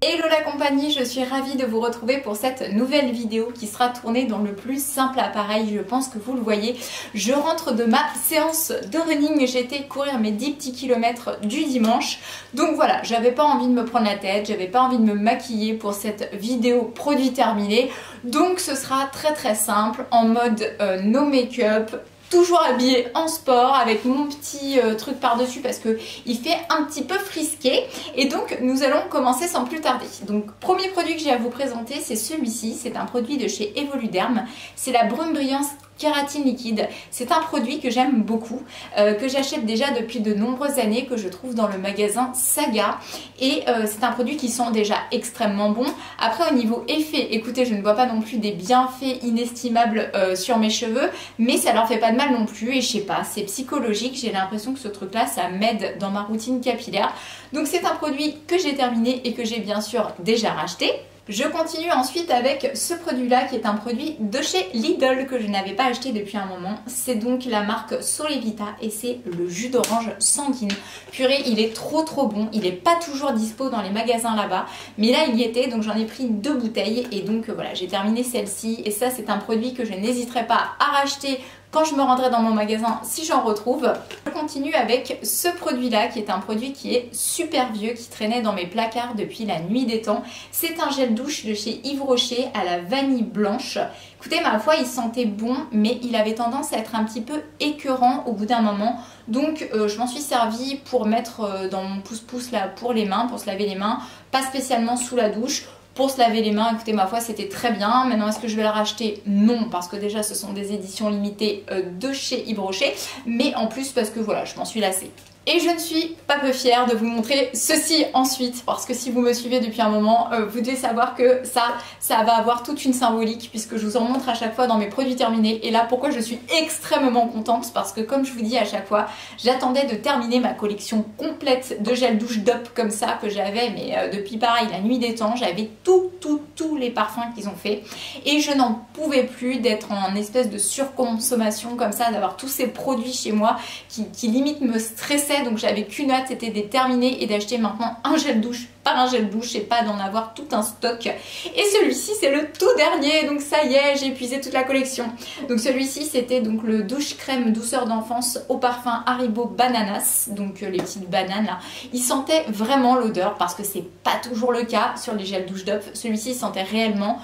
Hello la compagnie, je suis ravie de vous retrouver pour cette nouvelle vidéo qui sera tournée dans le plus simple appareil, je pense que vous le voyez. Je rentre de ma séance de running, j'ai été courir mes 10 petits kilomètres du dimanche. Donc voilà, j'avais pas envie de me prendre la tête, j'avais pas envie de me maquiller pour cette vidéo produit terminé. Donc ce sera très simple, en mode no make-up. Toujours habillée en sport avec mon petit truc par-dessus parce que il fait un petit peu frisqué. Et donc nous allons commencer sans plus tarder. Donc premier produit que j'ai à vous présenter, c'est celui-ci. C'est un produit de chez Evoluderm. C'est la Brume Brillance Kératine liquide. C'est un produit que j'aime beaucoup, que j'achète déjà depuis de nombreuses années, que je trouve dans le magasin Saga. Et c'est un produit qui sent déjà extrêmement bon. Après au niveau effet, écoutez, je ne vois pas non plus des bienfaits inestimables sur mes cheveux, mais ça leur fait pas de mal non plus. Et je sais pas, c'est psychologique, j'ai l'impression que ce truc là, ça m'aide dans ma routine capillaire. Donc c'est un produit que j'ai terminé et que j'ai bien sûr déjà racheté. Je continue ensuite avec ce produit-là qui est un produit de chez Lidl que je n'avais pas acheté depuis un moment. C'est donc la marque Solevita et c'est le jus d'orange sanguine. Purée, il est trop bon. Il n'est pas toujours dispo dans les magasins là-bas. Mais là, il y était, donc j'en ai pris 2 bouteilles. Et donc voilà, j'ai terminé celle-ci. Et ça, c'est un produit que je n'hésiterai pas à racheter quand je me rendrai dans mon magasin si j'en retrouve. Je continue avec ce produit-là qui est un produit qui est super vieux, qui traînait dans mes placards depuis la nuit des temps. C'est un gel douche de chez Yves Rocher à la vanille blanche. Écoutez, ma foi, il sentait bon, mais il avait tendance à être un petit peu écœurant au bout d'un moment. Donc je m'en suis servi pour mettre dans mon pouce-pouce là pour les mains, pour se laver les mains, pas spécialement sous la douche. Pour se laver les mains, écoutez, ma foi, c'était très bien. Maintenant, est-ce que je vais le racheter? Non, parce que déjà, ce sont des éditions limitées de chez Yves Rocher. Mais en plus, parce que voilà, je m'en suis lassée. Et je ne suis pas peu fière de vous montrer ceci ensuite, parce que si vous me suivez depuis un moment, vous devez savoir que ça va avoir toute une symbolique, puisque je vous en montre à chaque fois dans mes produits terminés. Et là, pourquoi je suis extrêmement contente? Parce que comme je vous dis à chaque fois, j'attendais de terminer ma collection complète de gel douche DOP comme ça, que j'avais, mais depuis pareil, la nuit des temps, j'avais tous les parfums qu'ils ont fait. Et je n'en pouvais plus d'être en espèce de surconsommation comme ça, d'avoir tous ces produits chez moi qui limite me stressaient. Donc j'avais qu'une hâte, c'était de terminer et d'acheter maintenant un gel douche par un gel douche et pas d'en avoir tout un stock. Et celui-ci c'est le tout dernier, donc ça y est, j'ai épuisé toute la collection. Donc celui-ci c'était donc le douche crème douceur d'enfance au parfum Haribo Bananas, donc les petites bananes là. Il sentait vraiment l'odeur parce que c'est pas toujours le cas sur les gels douche DOP. Celui-ci sentait réellement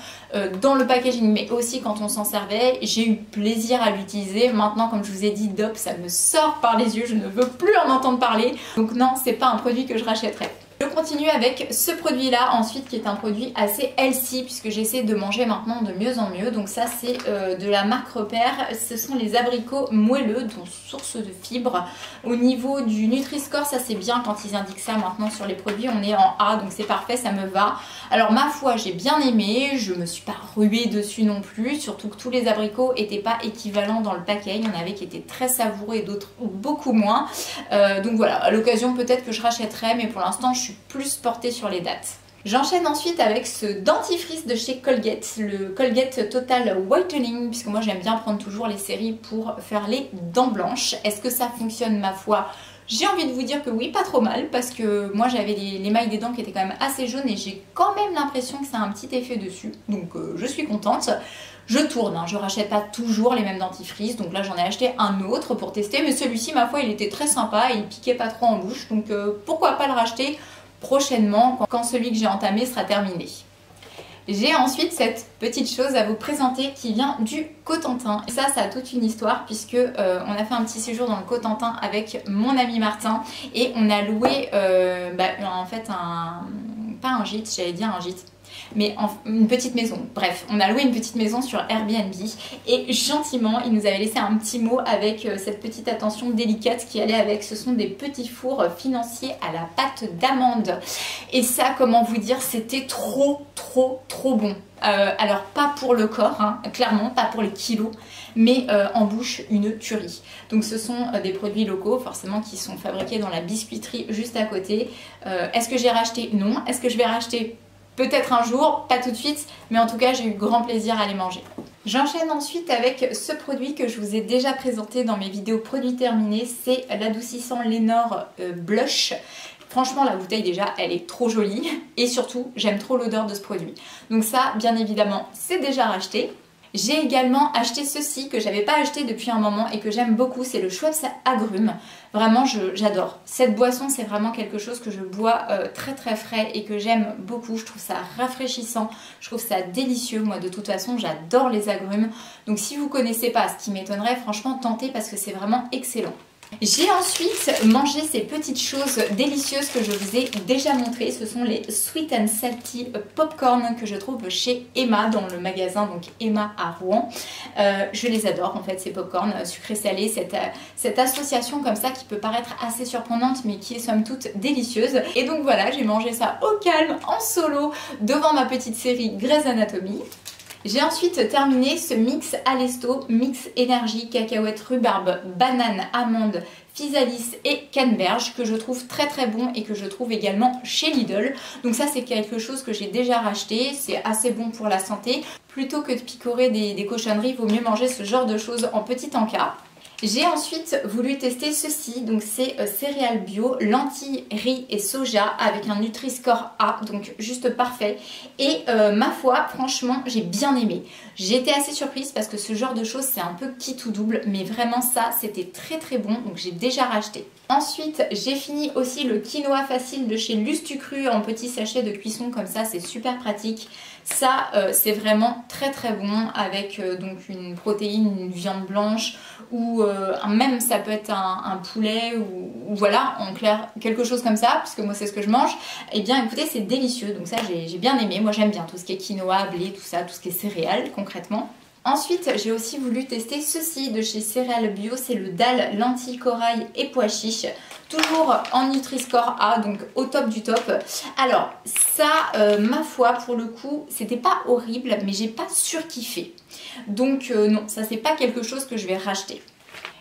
dans le packaging, mais aussi quand on s'en servait. J'ai eu plaisir à l'utiliser. Maintenant, comme je vous ai dit, DOP ça me sort par les yeux, je ne veux plus en entendre parler. Donc non, c'est pas un produit que je rachèterai. Je continue avec ce produit là ensuite qui est un produit assez healthy puisque j'essaie de manger maintenant de mieux en mieux. Donc ça c'est de la marque Repère, ce sont les abricots moelleux dont source de fibres. Au niveau du Nutri-Score, ça c'est bien quand ils indiquent ça maintenant sur les produits, on est en A donc c'est parfait, ça me va. Alors ma foi j'ai bien aimé, je me suis pas ruée dessus non plus, surtout que tous les abricots n'étaient pas équivalents dans le paquet, il y en avait qui étaient très savoureux et d'autres beaucoup moins. Donc voilà, à l'occasion peut-être que je rachèterai, mais pour l'instant je suis plus portée sur les dates. J'enchaîne ensuite avec ce dentifrice de chez Colgate, le Colgate Total Whitening, puisque moi j'aime bien prendre toujours les séries pour faire les dents blanches. Est-ce que ça fonctionne, ma foi? J'ai envie de vous dire que oui, pas trop mal, parce que moi j'avais l'émail des dents qui était quand même assez jaune et j'ai quand même l'impression que ça a un petit effet dessus, donc je suis contente. Je tourne, hein, je rachète pas toujours les mêmes dentifrices, donc là j'en ai acheté un autre pour tester, mais celui-ci, ma foi, il était très sympa et il piquait pas trop en bouche, donc pourquoi pas le racheter prochainement quand celui que j'ai entamé sera terminé. J'ai ensuite cette petite chose à vous présenter qui vient du Cotentin. Et ça a toute une histoire puisque on a fait un petit séjour dans le Cotentin avec mon ami Martin et on a loué en fait pas un gîte, j'allais dire un gîte, mais une petite maison. Bref, on a loué une petite maison sur Airbnb et gentiment, il nous avait laissé un petit mot avec cette petite attention délicate qui allait avec. Ce sont des petits fours financiers à la pâte d'amande. Et ça, comment vous dire, c'était trop bon. Alors pas pour le corps, hein, clairement, pas pour les kilos, mais en bouche une tuerie. Donc ce sont des produits locaux forcément qui sont fabriqués dans la biscuiterie juste à côté. Est-ce que j'ai racheté? Non. Est-ce que je vais racheter? Peut-être un jour, pas tout de suite, mais en tout cas j'ai eu grand plaisir à les manger. J'enchaîne ensuite avec ce produit que je vous ai déjà présenté dans mes vidéos produits terminés, c'est l'adoucissant Lénore Blush Franchement la bouteille déjà elle est trop jolie et surtout j'aime trop l'odeur de ce produit. Donc ça bien évidemment c'est déjà racheté. J'ai également acheté ceci que j'avais pas acheté depuis un moment et que j'aime beaucoup, c'est le Schweppes Agrumes. Vraiment j'adore. Cette boisson c'est vraiment quelque chose que je bois très très frais et que j'aime beaucoup. Je trouve ça rafraîchissant, je trouve ça délicieux. Moi de toute façon j'adore les agrumes. Donc si vous connaissez pas, ce qui m'étonnerait, franchement tentez parce que c'est vraiment excellent. J'ai ensuite mangé ces petites choses délicieuses que je vous ai déjà montrées. Ce sont les Sweet and Salty Popcorn que je trouve chez Emma dans le magasin, donc Emma à Rouen. Je les adore en fait ces popcorn sucré-salé, cette association comme ça qui peut paraître assez surprenante mais qui est somme toute délicieuse. Et donc voilà, j'ai mangé ça au calme, en solo, devant ma petite série Grey's Anatomy. J'ai ensuite terminé ce mix Alesto, mix énergie, cacahuètes, rhubarbe, banane, amande, physalis et canneberge que je trouve très très bon et que je trouve également chez Lidl. Donc ça c'est quelque chose que j'ai déjà racheté, c'est assez bon pour la santé. Plutôt que de picorer des cochonneries, il vaut mieux manger ce genre de choses en petit encas. J'ai ensuite voulu tester ceci, donc c'est céréales bio, lentilles, riz et soja avec un Nutri-Score A, donc juste parfait. Et ma foi, franchement, j'ai bien aimé. J'ai été assez surprise parce que ce genre de choses c'est un peu qui tout double, mais vraiment ça c'était très très bon, donc j'ai déjà racheté. Ensuite, j'ai fini aussi le quinoa facile de chez Lustucru en petit sachet de cuisson comme ça, c'est super pratique. Ça, c'est vraiment très très bon avec donc une protéine, une viande blanche ou même ça peut être un poulet ou voilà, en clair, quelque chose comme ça, puisque moi c'est ce que je mange. Et bien écoutez, c'est délicieux, donc ça j'ai bien aimé. Moi j'aime bien tout ce qui est quinoa, blé, tout ça, tout ce qui est céréales concrètement. Ensuite, j'ai aussi voulu tester ceci de chez Céréales Bio, c'est le dalle, lentilles, corail et pois chiches. Toujours en Nutri-Score A, donc au top du top. Alors ça, ma foi, pour le coup, c'était pas horrible, mais j'ai pas surkiffé. Donc non, ça c'est pas quelque chose que je vais racheter.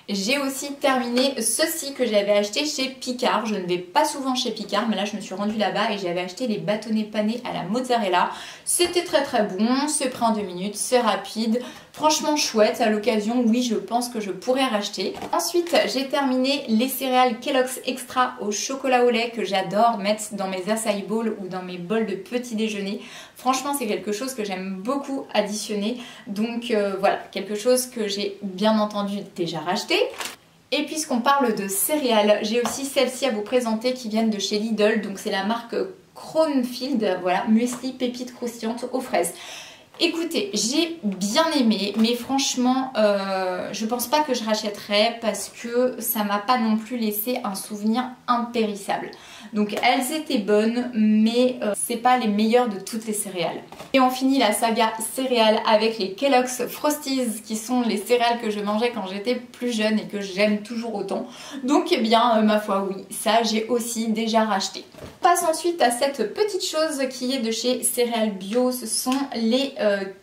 J'ai aussi terminé ceci que j'avais acheté chez Picard. Je ne vais pas souvent chez Picard, mais là je me suis rendue là-bas et j'avais acheté les bâtonnets panés à la mozzarella. C'était très très bon, c'est pris en 2 minutes, c'est rapide. Franchement chouette, à l'occasion, oui, je pense que je pourrais racheter. Ensuite, j'ai terminé les céréales Kellogg's Extra au chocolat au lait que j'adore mettre dans mes acai bowls ou dans mes bols de petit déjeuner. Franchement, c'est quelque chose que j'aime beaucoup additionner. Donc voilà, quelque chose que j'ai bien entendu déjà racheté. Et puisqu'on parle de céréales, j'ai aussi celles-ci à vous présenter qui viennent de chez Lidl. Donc c'est la marque Kronfield, voilà, muesli pépites croustillantes aux fraises. Écoutez, j'ai bien aimé, mais franchement, je pense pas que je rachèterais parce que ça m'a pas non plus laissé un souvenir impérissable. Donc elles étaient bonnes, mais c'est pas les meilleures de toutes les céréales. Et on finit la saga céréales avec les Kellogg's Frosties, qui sont les céréales que je mangeais quand j'étais plus jeune et que j'aime toujours autant. Donc eh bien, ma foi, oui, ça j'ai aussi déjà racheté. On passe ensuite à cette petite chose qui est de chez Céréales Bio, ce sont les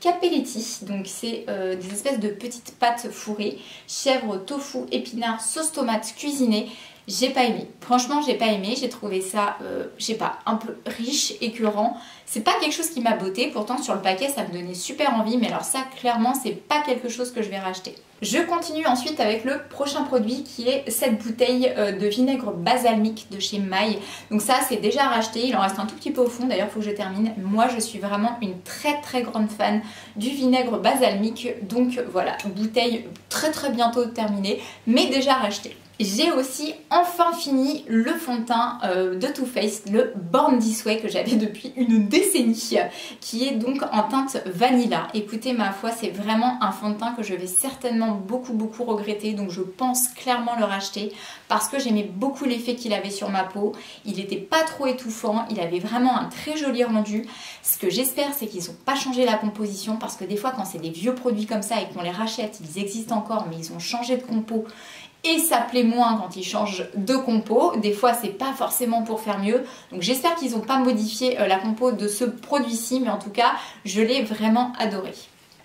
Capelletti, donc c'est des espèces de petites pâtes fourrées, chèvre, tofu, épinards, sauce tomate cuisinée. J'ai pas aimé, franchement j'ai pas aimé, j'ai trouvé ça, je sais pas, un peu riche, écœurant. C'est pas quelque chose qui m'a botté, pourtant sur le paquet ça me donnait super envie, mais alors ça clairement c'est pas quelque chose que je vais racheter. Je continue ensuite avec le prochain produit qui est cette bouteille de vinaigre balsamique de chez Maille. Donc ça c'est déjà racheté, il en reste un tout petit peu au fond, d'ailleurs il faut que je termine. Moi je suis vraiment une très très grande fan du vinaigre balsamique, donc voilà, bouteille très très bientôt terminée, mais déjà rachetée. J'ai aussi enfin fini le fond de teint de Too Faced, le Born This Way que j'avais depuis une décennie, qui est donc en teinte vanilla. Écoutez, ma foi, c'est vraiment un fond de teint que je vais certainement beaucoup regretter, donc je pense clairement le racheter parce que j'aimais beaucoup l'effet qu'il avait sur ma peau. Il n'était pas trop étouffant, il avait vraiment un très joli rendu. Ce que j'espère, c'est qu'ils n'ont pas changé la composition parce que des fois, quand c'est des vieux produits comme ça et qu'on les rachète, ils existent encore, mais ils ont changé de compo. Et ça plaît moins quand ils changent de compo. Des fois, c'est pas forcément pour faire mieux. Donc j'espère qu'ils n'ont pas modifié la compo de ce produit-ci, mais en tout cas, je l'ai vraiment adoré.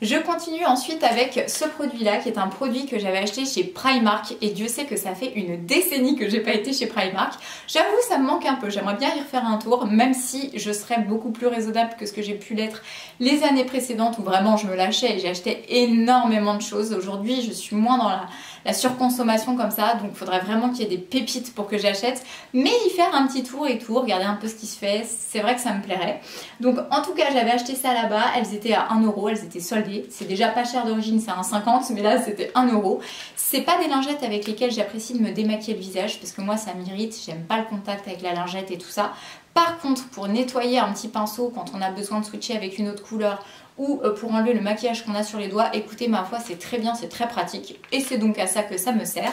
Je continue ensuite avec ce produit-là qui est un produit que j'avais acheté chez Primark et Dieu sait que ça fait une décennie que j'ai pas été chez Primark. J'avoue ça me manque un peu, j'aimerais bien y refaire un tour même si je serais beaucoup plus raisonnable que ce que j'ai pu l'être les années précédentes où vraiment je me lâchais et j'ai acheté énormément de choses. Aujourd'hui je suis moins dans la surconsommation comme ça, donc il faudrait vraiment qu'il y ait des pépites pour que j'achète, mais y faire un petit tour et tout, regarder un peu ce qui se fait, c'est vrai que ça me plairait. Donc en tout cas j'avais acheté ça là-bas, elles étaient à 1 €, elles étaient soldées, c'est déjà pas cher d'origine, c'est à 1,50 €, mais là c'était 1 €. C'est pas des lingettes avec lesquelles j'apprécie de me démaquiller le visage, parce que moi ça m'irrite, j'aime pas le contact avec la lingette et tout ça. Par contre pour nettoyer un petit pinceau quand on a besoin de switcher avec une autre couleur, ou pour enlever le maquillage qu'on a sur les doigts, écoutez ma foi c'est très bien, c'est très pratique et c'est donc à ça que ça me sert.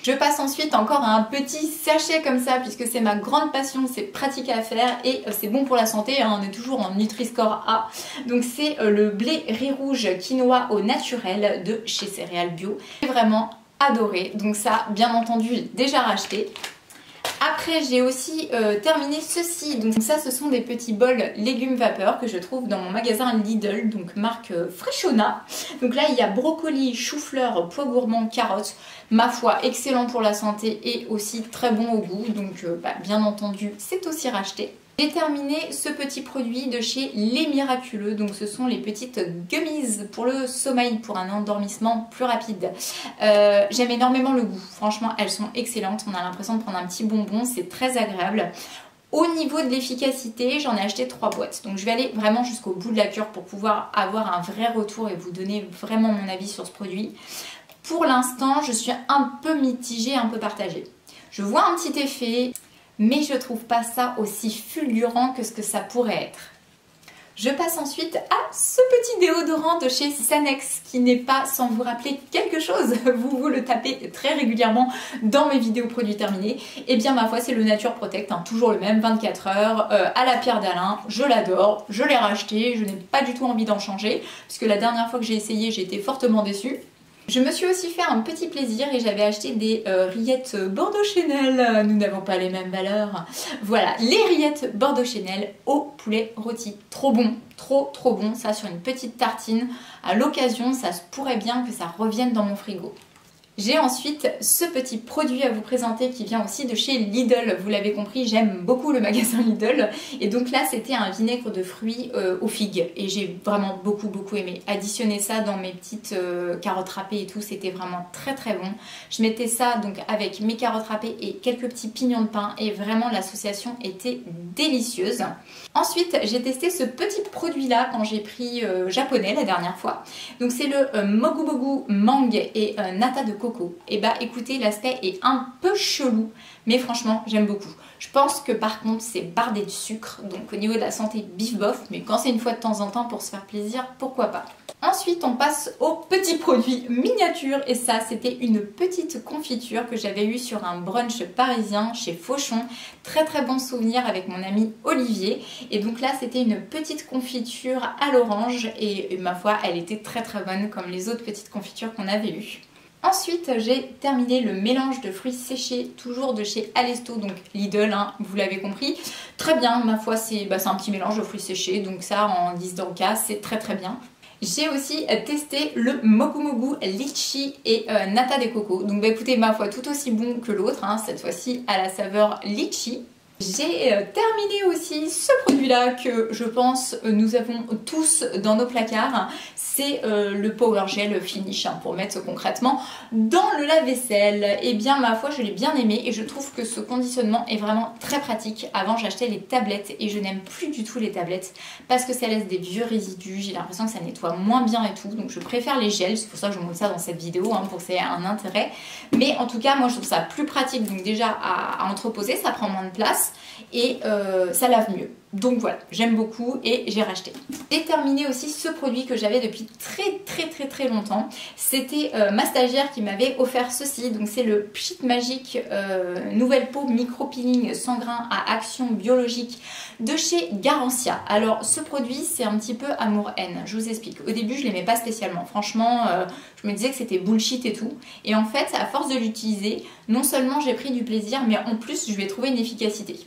Je passe ensuite encore à un petit sachet comme ça puisque c'est ma grande passion, c'est pratique à faire et c'est bon pour la santé, hein, on est toujours en Nutri-Score A. Donc c'est le blé riz rouge quinoa au naturel de chez Céréales Bio. J'ai vraiment adoré, donc ça bien entendu j'ai déjà racheté. Après j'ai aussi terminé ceci, donc ça ce sont des petits bols légumes vapeur que je trouve dans mon magasin Lidl, donc marque Freshona. Donc là il y a brocoli, chou-fleur, pois gourmand, carottes, ma foi excellent pour la santé et aussi très bon au goût, donc bien entendu c'est aussi racheté. J'ai terminé ce petit produit de chez Les Miraculeux, donc ce sont les petites gummies pour le sommeil, pour un endormissement plus rapide. J'aime énormément le goût, franchement elles sont excellentes, on a l'impression de prendre un petit bonbon, c'est très agréable. Au niveau de l'efficacité, j'en ai acheté 3 boîtes, donc je vais aller vraiment jusqu'au bout de la cure pour pouvoir avoir un vrai retour et vous donner vraiment mon avis sur ce produit. Pour l'instant, je suis un peu mitigée, un peu partagée. Je vois un petit effet, mais je trouve pas ça aussi fulgurant que ce que ça pourrait être. Je passe ensuite à ce petit déodorant de chez Sanex qui n'est pas sans vous rappeler quelque chose. Vous le tapez très régulièrement dans mes vidéos produits terminés. Et bien ma foi c'est le Nature Protect, hein, toujours le même, 24 heures, à la pierre d'Alain. Je l'adore, je l'ai racheté, je n'ai pas du tout envie d'en changer puisque la dernière fois que j'ai essayé j'ai été fortement déçue. Je me suis aussi fait un petit plaisir et j'avais acheté des rillettes Bordeaux Chanel. Nous n'avons pas les mêmes valeurs. Voilà, les rillettes Bordeaux Chanel au poulet rôti. Trop bon, trop bon. Ça sur une petite tartine. À l'occasion, ça se pourrait bien que ça revienne dans mon frigo. J'ai ensuite ce petit produit à vous présenter qui vient aussi de chez Lidl. Vous l'avez compris, j'aime beaucoup le magasin Lidl. Et donc là, c'était un vinaigre de fruits aux figues. Et j'ai vraiment beaucoup aimé. Additionner ça dans mes petites carottes râpées et tout, c'était vraiment très bon. Je mettais ça donc avec mes carottes râpées et quelques petits pignons de pain. Et vraiment, l'association était délicieuse. Ensuite, j'ai testé ce petit produit-là quand j'ai pris japonais la dernière fois. Donc c'est le Mogu Mogu Mangue et Nata de coco. Et bah écoutez, l'aspect est un peu chelou, mais franchement j'aime beaucoup. Je pense que par contre c'est bardé de sucre, donc au niveau de la santé bif bof, mais quand c'est une fois de temps en temps pour se faire plaisir, pourquoi pas. Ensuite on passe au petit produit miniature et ça c'était une petite confiture que j'avais eue sur un brunch parisien chez Fauchon. Très bon souvenir avec mon ami Olivier et donc là c'était une petite confiture à l'orange et ma foi elle était très bonne comme les autres petites confitures qu'on avait eues. Ensuite, j'ai terminé le mélange de fruits séchés, toujours de chez Alesto, donc Lidl, hein, vous l'avez compris. Très bien, ma foi, c'est un petit mélange de fruits séchés, donc ça, en guise d'encas, c'est très bien. J'ai aussi testé le Mogu Mogu Litchi et Nata de coco. Donc écoutez, ma foi, tout aussi bon que l'autre, hein, cette fois-ci à la saveur litchi. J'ai terminé aussi ce produit-là que je pense nous avons tous dans nos placards. C'est le Power Gel Finish, hein, pour mettre concrètement dans le lave-vaisselle. Et bien ma foi je l'ai bien aimé et je trouve que ce conditionnement est vraiment très pratique. Avant j'achetais les tablettes et je n'aime plus du tout les tablettes parce que ça laisse des vieux résidus. J'ai l'impression que ça nettoie moins bien et tout. Donc je préfère les gels, c'est pour ça que je vous montre ça dans cette vidéo, hein, pour que ça ait un intérêt. Mais en tout cas moi je trouve ça plus pratique, donc déjà à entreposer, ça prend moins de place. Et ça lave mieux. Donc voilà, j'aime beaucoup et j'ai racheté. J'ai terminé aussi ce produit que j'avais depuis très longtemps. C'était ma stagiaire qui m'avait offert ceci. Donc c'est le Pchit Magique Nouvelle Peau Micro Peeling sans grains à action biologique de chez Garancia. Alors ce produit c'est un petit peu amour-haine, je vous explique. Au début je l'aimais pas spécialement, franchement je me disais que c'était bullshit et tout. Et en fait à force de l'utiliser, non seulement j'ai pris du plaisir mais en plus je lui ai trouvé une efficacité.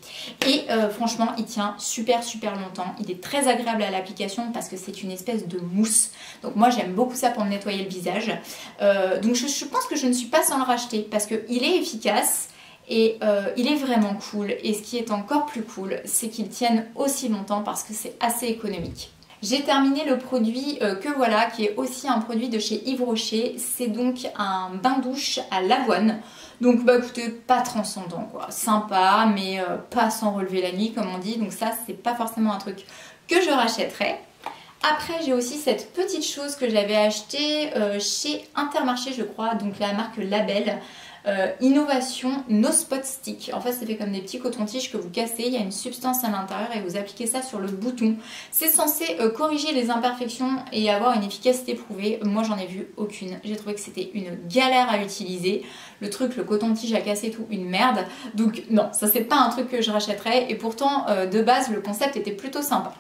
Et franchement il tient super super longtemps. Il est très agréable à l'application parce que c'est une espèce de mousse. Donc moi j'aime beaucoup ça pour me nettoyer le visage. Donc je pense que je ne suis pas sans le racheter parce qu'il est efficace. Et il est vraiment cool. Et ce qui est encore plus cool, c'est qu'il tienne aussi longtemps parce que c'est assez économique. J'ai terminé le produit que voilà, qui est aussi un produit de chez Yves Rocher. C'est donc un bain-douche à l'avoine. Donc bah écoutez, pas transcendant quoi. Sympa, mais pas sans relever la nuit comme on dit. Donc ça, c'est pas forcément un truc que je rachèterais. Après, j'ai aussi cette petite chose que j'avais achetée chez Intermarché, je crois. Donc la marque Label. Innovation No Spot Stick. En fait, c'est fait comme des petits cotons-tiges que vous cassez. Il y a une substance à l'intérieur et vous appliquez ça sur le bouton. C'est censé corriger les imperfections et avoir une efficacité prouvée. Moi, j'en ai vu aucune. J'ai trouvé que c'était une galère à utiliser. Le truc, le coton-tige à casser tout, une merde. Donc non, ça c'est pas un truc que je rachèterais. Et pourtant, de base, le concept était plutôt sympa.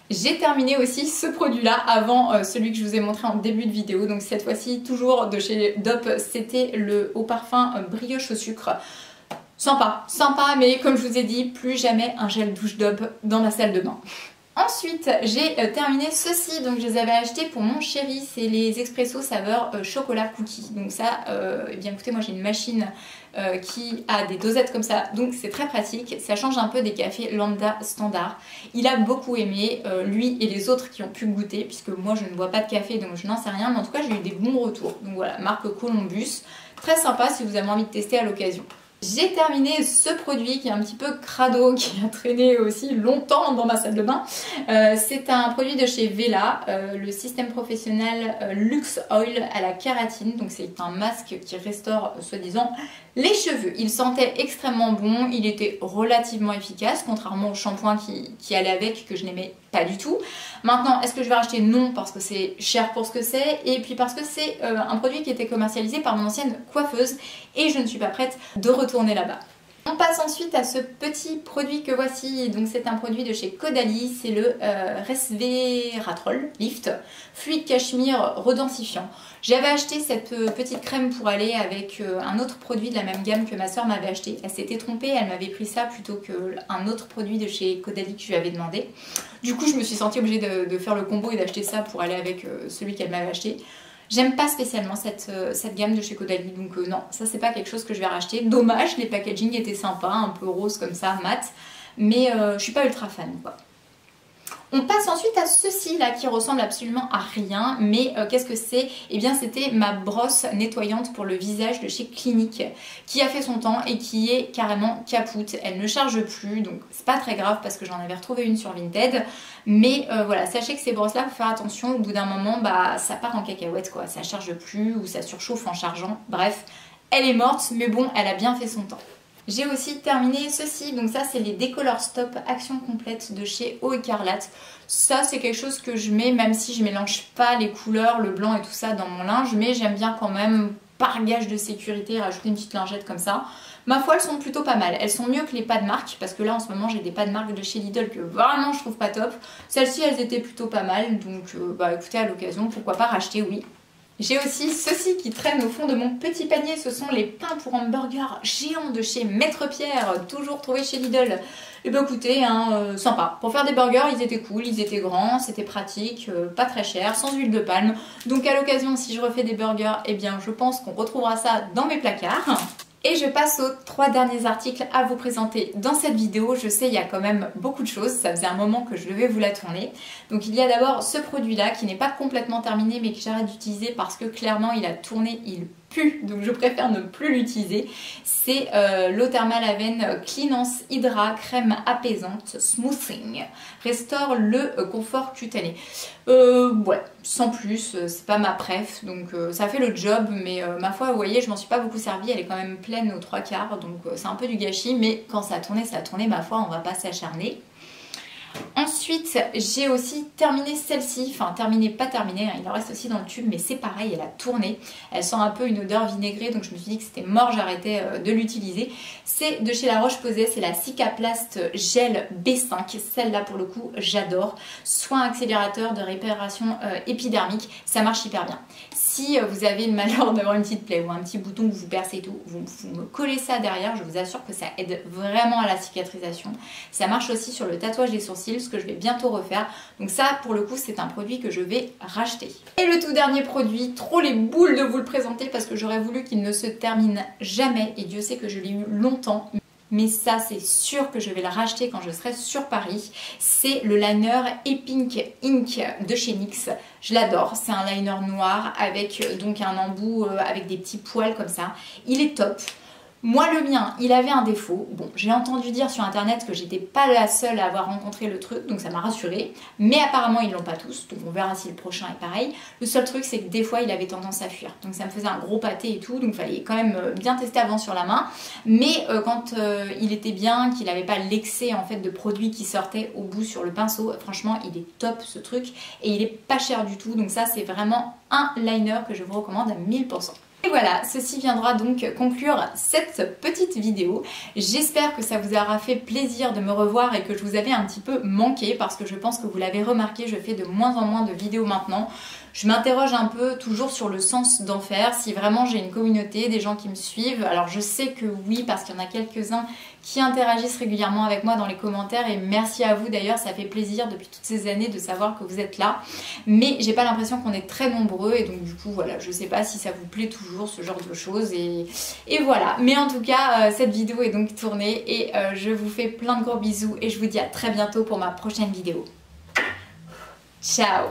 J'ai terminé aussi ce produit-là avant celui que je vous ai montré en début de vidéo. Donc cette fois-ci, toujours de chez Dop, c'était le eau parfum brioche au sucre. Sympa, mais comme je vous ai dit, plus jamais un gel douche Dop dans ma salle de bain. Ensuite, j'ai terminé ceci, donc je les avais achetés pour mon chéri, c'est les Expresso saveur chocolat cookie. Donc ça, eh bien écoutez, moi j'ai une machine qui a des dosettes comme ça, donc c'est très pratique. Ça change un peu des cafés lambda standard. Il a beaucoup aimé, lui et les autres qui ont pu goûter, puisque moi je ne bois pas de café, donc je n'en sais rien, mais en tout cas j'ai eu des bons retours. Donc voilà, marque Columbus, très sympa si vous avez envie de tester à l'occasion. J'ai terminé ce produit qui est un petit peu crado, qui a traîné aussi longtemps dans ma salle de bain. C'est un produit de chez Vela, le système professionnel Luxe Oil à la kératine. Donc c'est un masque qui restaure soi-disant les cheveux. Il sentait extrêmement bon, il était relativement efficace, contrairement au shampoing qui allait avec, que je n'aimais pas du tout. Maintenant, est-ce que je vais racheter? Non, parce que c'est cher pour ce que c'est, et puis parce que c'est un produit qui était commercialisé par mon ancienne coiffeuse, et je ne suis pas prête de retourner là-bas. On passe ensuite à ce petit produit que voici, donc c'est un produit de chez Caudalie, c'est le Resveratrol Lift, fluide cachemire redensifiant. J'avais acheté cette petite crème pour aller avec un autre produit de la même gamme que ma soeur m'avait acheté. Elle s'était trompée, elle m'avait pris ça plutôt qu'un autre produit de chez Caudalie que je lui avais demandé. Du coup, je me suis sentie obligée de faire le combo et d'acheter ça pour aller avec celui qu'elle m'avait acheté. J'aime pas spécialement cette gamme de chez Caudalie, donc non, ça c'est pas quelque chose que je vais racheter. Dommage, les packaging étaient sympas, un peu rose comme ça, mat, mais je suis pas ultra fan quoi. On passe ensuite à ceci là qui ressemble absolument à rien, mais qu'est-ce que c'est? Eh bien c'était ma brosse nettoyante pour le visage de chez Clinique qui a fait son temps et qui est carrément capoute. Elle ne charge plus, donc c'est pas très grave parce que j'en avais retrouvé une sur Vinted. Mais voilà, sachez que ces brosses là, faut faire attention, au bout d'un moment bah ça part en cacahuète quoi, ça charge plus ou ça surchauffe en chargeant. Bref, elle est morte, mais bon, elle a bien fait son temps. J'ai aussi terminé ceci, donc ça c'est les Décolor Stop Action Complète de chez Eau Écarlate. Ça c'est quelque chose que je mets même si je mélange pas les couleurs, le blanc et tout ça dans mon linge, mais j'aime bien quand même par gage de sécurité rajouter une petite lingette comme ça. Ma foi elles sont plutôt pas mal, elles sont mieux que les pas de marque parce que là en ce moment j'ai des pas de marque de chez Lidl que vraiment je trouve pas top. Celles-ci elles étaient plutôt pas mal, donc bah écoutez à l'occasion pourquoi pas racheter, oui. J'ai aussi ceci qui traîne au fond de mon petit panier, ce sont les pains pour hamburger géants de chez Maître Pierre, toujours trouvés chez Lidl. Et bien écoutez, hein, sympa. Pour faire des burgers, ils étaient cool, ils étaient grands, c'était pratique, pas très cher, sans huile de palme. Donc à l'occasion, si je refais des burgers, eh bien je pense qu'on retrouvera ça dans mes placards. Et je passe aux 3 derniers articles à vous présenter dans cette vidéo. Je sais, il y a quand même beaucoup de choses, ça faisait un moment que je devais vous la tourner. Donc il y a d'abord ce produit-là qui n'est pas complètement terminé mais que j'arrête d'utiliser parce que clairement il a tourné, il pue, donc je préfère ne plus l'utiliser. C'est l'eau thermale Aven Cleanance Hydra crème apaisante smoothing. Restaure le confort cutané. Ouais, sans plus, c'est pas ma préf, donc ça fait le job, mais ma foi, vous voyez, je m'en suis pas beaucoup servi, elle est quand même pleine aux 3/4, donc c'est un peu du gâchis, mais quand ça a tourné, ma foi, on va pas s'acharner. Ensuite, j'ai aussi terminé celle-ci, enfin terminé, pas terminé, hein, il en reste aussi dans le tube, mais c'est pareil, elle a tourné. Elle sent un peu une odeur vinaigrée, donc je me suis dit que c'était mort, j'arrêtais de l'utiliser. C'est de chez La Roche-Posay, c'est la Cicaplast Gel B5, celle-là pour le coup, j'adore. Soin accélérateur de réparation épidermique, ça marche hyper bien. Si vous avez le malheur d'avoir une petite plaie ou un petit bouton que vous percez et tout, vous me collez ça derrière, je vous assure que ça aide vraiment à la cicatrisation. Ça marche aussi sur le tatouage des sourcils. Cils que je vais bientôt refaire. Donc ça pour le coup c'est un produit que je vais racheter. Et le tout dernier produit, trop les boules de vous le présenter parce que j'aurais voulu qu'il ne se termine jamais et Dieu sait que je l'ai eu longtemps. Mais ça c'est sûr que je vais le racheter quand je serai sur Paris. C'est le liner E-Pink Ink de chez NYX. Je l'adore, c'est un liner noir avec donc un embout avec des petits poils comme ça. Il est top. Moi le mien, il avait un défaut. Bon, j'ai entendu dire sur internet que j'étais pas la seule à avoir rencontré le truc, donc ça m'a rassurée. Mais apparemment ils l'ont pas tous, donc on verra si le prochain est pareil. Le seul truc c'est que des fois il avait tendance à fuir, donc ça me faisait un gros pâté et tout, donc il fallait quand même bien tester avant sur la main. Mais quand il était bien, qu'il n'avait pas l'excès en fait de produits qui sortaient au bout sur le pinceau, franchement il est top ce truc et il est pas cher du tout, donc ça c'est vraiment un liner que je vous recommande à 1000%. Et voilà, ceci viendra donc conclure cette petite vidéo. J'espère que ça vous aura fait plaisir de me revoir et que je vous avais un petit peu manqué parce que je pense que vous l'avez remarqué, je fais de moins en moins de vidéos maintenant. Je m'interroge un peu toujours sur le sens d'en faire, si vraiment j'ai une communauté, des gens qui me suivent. Alors je sais que oui, parce qu'il y en a quelques-uns qui interagissent régulièrement avec moi dans les commentaires et merci à vous d'ailleurs, ça fait plaisir depuis toutes ces années de savoir que vous êtes là. Mais j'ai pas l'impression qu'on est très nombreux et donc du coup voilà, je sais pas si ça vous plaît toujours ce genre de choses et voilà. Mais en tout cas, cette vidéo est donc tournée et je vous fais plein de gros bisous et je vous dis à très bientôt pour ma prochaine vidéo. Ciao!